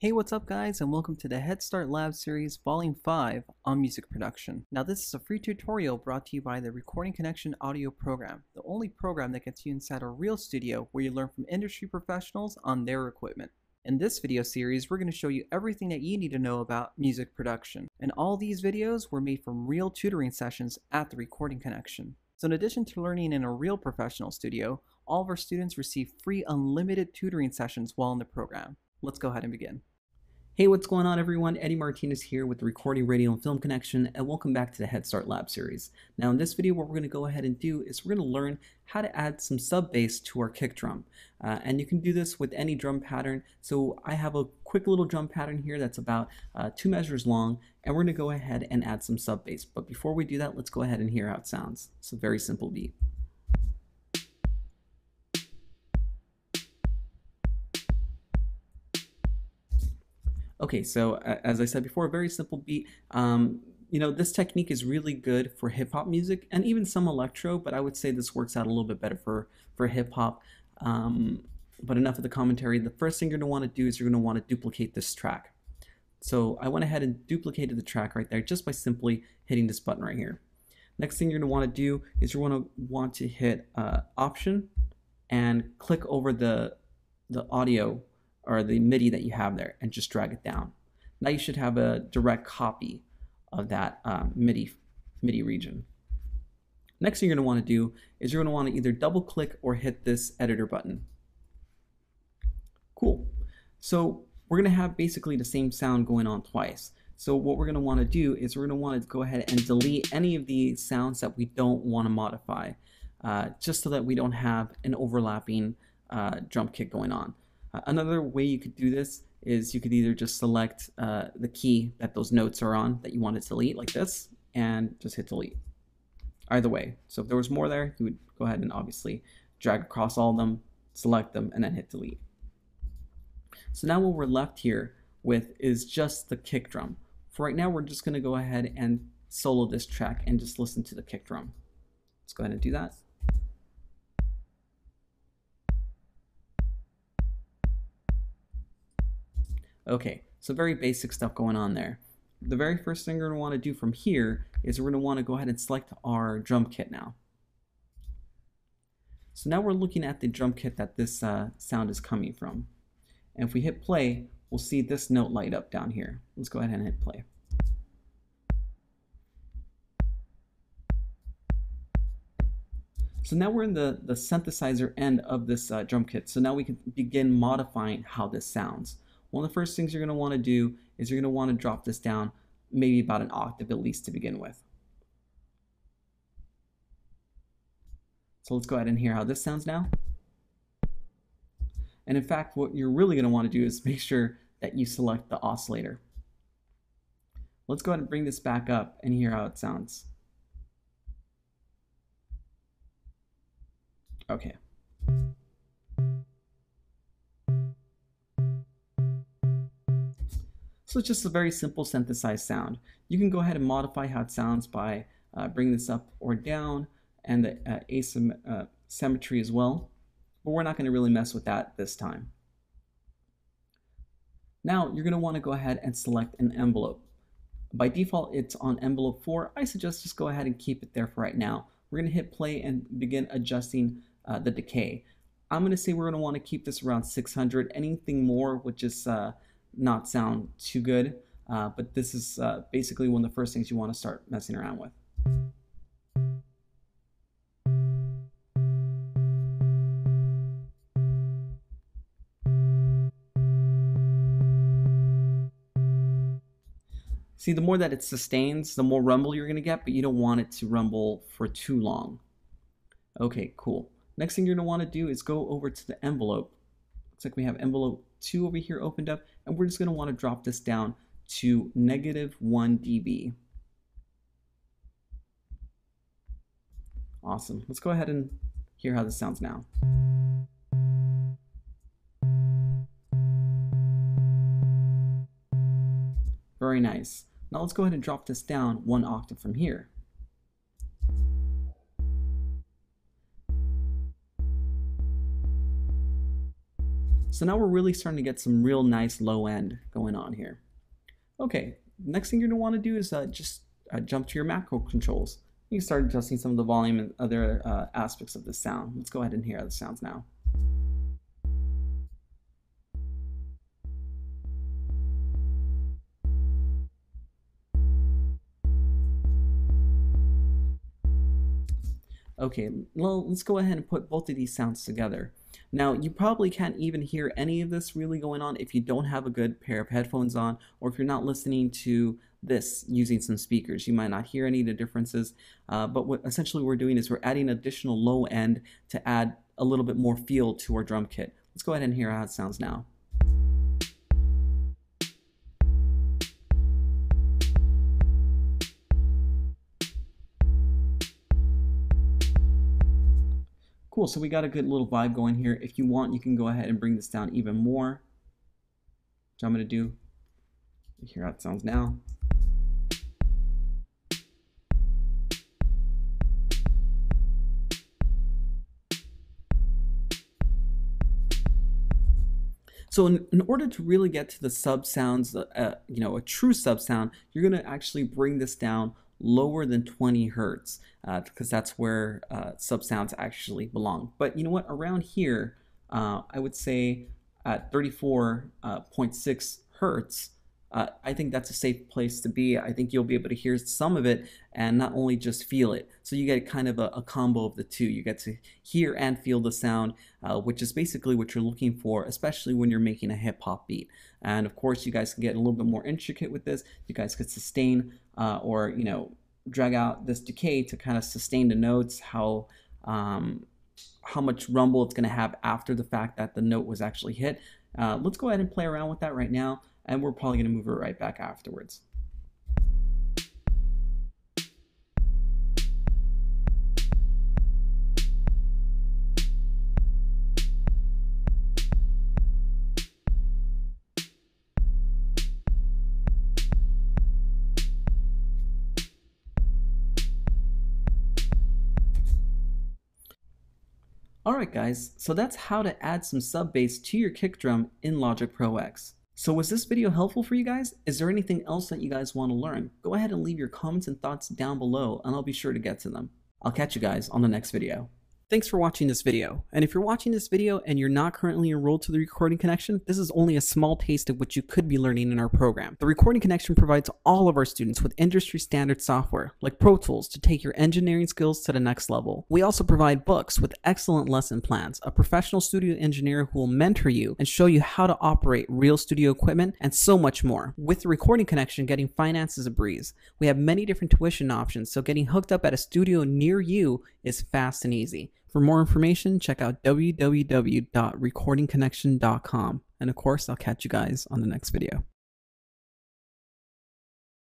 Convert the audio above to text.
Hey, what's up guys, and welcome to the Head Start Lab series Volume 5 on music production. Now this is a free tutorial brought to you by the Recording Connection audio program, the only program that gets you inside a real studio where you learn from industry professionals on their equipment. In this video series, we're going to show you everything that you need to know about music production. And all these videos were made from real tutoring sessions at the Recording Connection. So in addition to learning in a real professional studio, all of our students receive free unlimited tutoring sessions while in the program. Let's go ahead and begin. Hey, what's going on everyone? Eddie Martinez here with the Recording Radio and Film Connection, and welcome back to the Head Start Lab series. Now in this video what we're going to go ahead and do is we're going to learn how to add some sub bass to our kick drum. And you can do this with any drum pattern. So I have a quick little drum pattern here that's about 2 measures long, and we're going to go ahead and add some sub bass. But before we do that, let's go ahead and hear how it sounds. It's a very simple beat. Okay, so as I said before, a very simple beat. This technique is really good for hip hop music and even some electro, but I would say this works out a little bit better for hip hop. But enough of the commentary. The first thing you're going to want to do is you're going to want to duplicate this track. So I went ahead and duplicated the track right there just by simply hitting this button right here. Next thing you're going to want to do is you're going to want to hit Option and click over the audio or the MIDI that you have there and just drag it down. Now you should have a direct copy of that MIDI region. Next thing you're going to want to do is you're going to want to either double click or hit this editor button. Cool. So we're going to have basically the same sound going on twice. So what we're going to want to do is we're going to want to go ahead and delete any of the sounds that we don't want to modify, just so that we don't have an overlapping drum kit going on. Another way you could do this is you could either just select the key that those notes are on that you want to delete, like this, and just hit delete. Either way. So if there was more there, you would go ahead and obviously drag across all of them, select them, and then hit delete. So now what we're left here with is just the kick drum. For right now, we're just going to go ahead and solo this track and just listen to the kick drum. Let's go ahead and do that. Okay, so very basic stuff going on there. The very first thing we're going to want to do from here is we're going to want to go ahead and select our drum kit now. So now we're looking at the drum kit that this sound is coming from. And if we hit play, we'll see this note light up down here. Let's go ahead and hit play. So now we're in the synthesizer end of this drum kit. So now we can begin modifying how this sounds. One of the first things you're going to want to do is you're going to want to drop this down maybe about an octave at least to begin with. So let's go ahead and hear how this sounds now. And in fact, what you're really going to want to do is make sure that you select the oscillator. Let's go ahead and bring this back up and hear how it sounds. Okay. So it's just a very simple synthesized sound. You can go ahead and modify how it sounds by bringing this up or down, and the asymmetry as well. But we're not going to really mess with that this time. Now you're going to want to go ahead and select an envelope. By default it's on envelope 4. I suggest just go ahead and keep it there for right now. We're going to hit play and begin adjusting the decay. I'm going to say we're going to want to keep this around 600. Anything more would just not sound too good, but this is basically one of the first things you want to start messing around with. See, the more that it sustains, the more rumble you're going to get, but you don't want it to rumble for too long. Okay, cool. Next thing you're going to want to do is go over to the envelope. Looks like we have envelope 2 over here opened up, and we're just going to want to drop this down to -1 dB. Awesome. Let's go ahead and hear how this sounds now. Very nice. Now let's go ahead and drop this down 1 octave from here. So now we're really starting to get some real nice low end going on here. Okay, next thing you're going to want to do is just jump to your macro controls. You can start adjusting some of the volume and other aspects of the sound. Let's go ahead and hear how this sounds now. Okay, well, let's go ahead and put both of these sounds together. Now, you probably can't even hear any of this really going on if you don't have a good pair of headphones on, or if you're not listening to this using some speakers. You might not hear any of the differences, but what essentially we're doing is we're adding additional low end to add a little bit more feel to our drum kit. Let's go ahead and hear how it sounds now. Cool, so we got a good little vibe going here. If you want, you can go ahead and bring this down even more, which I'm going to do. You hear how it sounds now. So in order to really get to the sub sounds, a true sub sound, you're going to actually bring this down lower than 20 hertz because that's where sub sounds actually belong. But you know what? Around here, I would say at 34.6 hertz, I think that's a safe place to be. I think you'll be able to hear some of it and not only just feel it. So you get kind of a combo of the two. You get to hear and feel the sound, which is basically what you're looking for, especially when you're making a hip hop beat. And of course, you guys can get a little bit more intricate with this. You guys could sustain or drag out this decay to kind of sustain the notes, how much rumble it's going to have after the fact that the note was actually hit. Let's go ahead and play around with that right now, and we're probably going to move it right back afterwards. Alright guys, so that's how to add some sub bass to your kick drum in Logic Pro X. So was this video helpful for you guys? Is there anything else that you guys want to learn? Go ahead and leave your comments and thoughts down below and I'll be sure to get to them. I'll catch you guys on the next video. Thanks for watching this video, and if you're watching this video and you're not currently enrolled to the Recording Connection, this is only a small taste of what you could be learning in our program. The Recording Connection provides all of our students with industry standard software, like Pro Tools, to take your engineering skills to the next level. We also provide books with excellent lesson plans, a professional studio engineer who will mentor you and show you how to operate real studio equipment, and so much more. With the Recording Connection, getting finance is a breeze. We have many different tuition options, so getting hooked up at a studio near you is fast and easy. For more information, check out www.recordingconnection.com. And of course, I'll catch you guys on the next video.